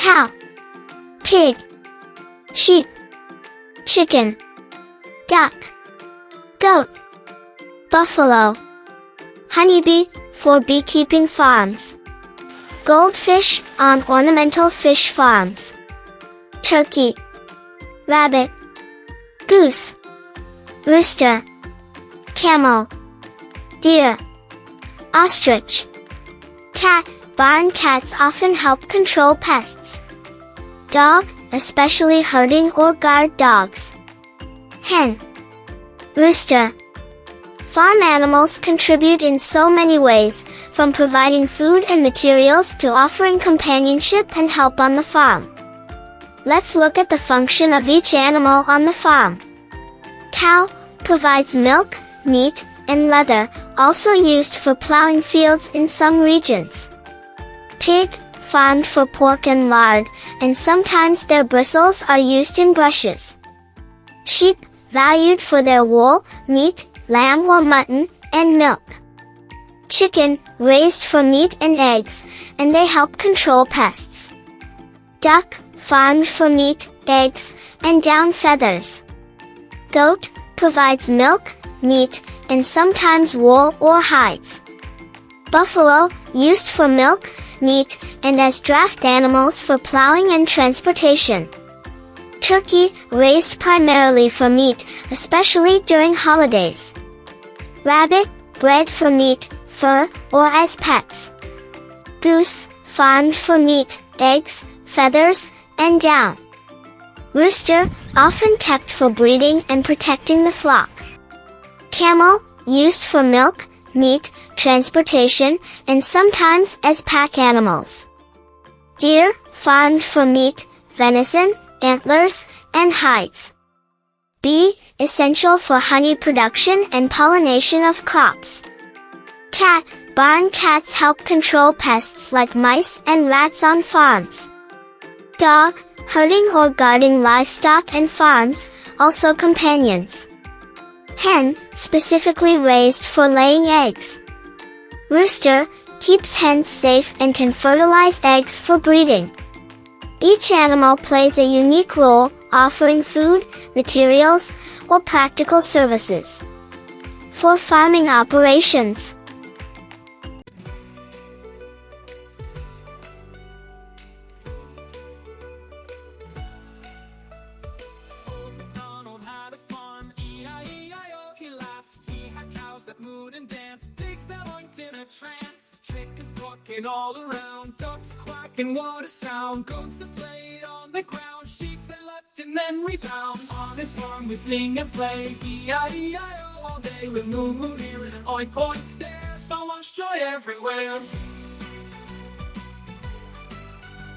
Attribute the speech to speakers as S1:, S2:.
S1: cow, pig, sheep, chicken, duck, goat, buffalo, honeybee for beekeeping farms, goldfish on ornamental fish farms, turkey, rabbit, goose, rooster, camel, deer, ostrich, cat. Barn cats often help control pests. Dog, especially herding or guard dogs. Hen, rooster. Farm animals contribute in so many ways, from providing food and materials to offering companionship and help on the farm. Let's look at the function of each animal on the farm. Cow provides milk, meat, and leather, also used for plowing fields in some regions. Pig, farmed for pork and lard, and sometimes their bristles are used in brushes. Sheep, valued for their wool, meat, lamb or mutton, and milk. Chicken, raised for meat and eggs, and they help control pests. Duck, farmed for meat, eggs, and down feathers. Goat, provides milk, meat, and sometimes wool or hides. Buffalo, used for milk, meat, and as draft animals for plowing and transportation. Turkey, raised primarily for meat, especially during holidays. Rabbit, bred for meat, fur, or as pets. Goose, farmed for meat, eggs, feathers, and down. Rooster, often kept for breeding and protecting the flock. Camel, used for milk, meat, transportation, and sometimes as pack animals. Deer, farmed for meat, venison, antlers, and hides. Bee, essential for honey production and pollination of crops. Cat, barn cats help control pests like mice and rats on farms. Dog, herding or guarding livestock and farms, also companions. Hen, specifically raised for laying eggs. Rooster, keeps hens safe and can fertilize eggs for breeding. Each animal plays a unique role, offering food, materials, or practical services for farming operations.
S2: Mood and dance, pigs that winked in a trance, chickens clucking all around, ducks quacking, what a sound, goats that played on the ground, sheep that leapt and then rebound. On his farm we sing and play, E-I-E-I-O all day, with moo moo here and an oink oink there, so much joy everywhere.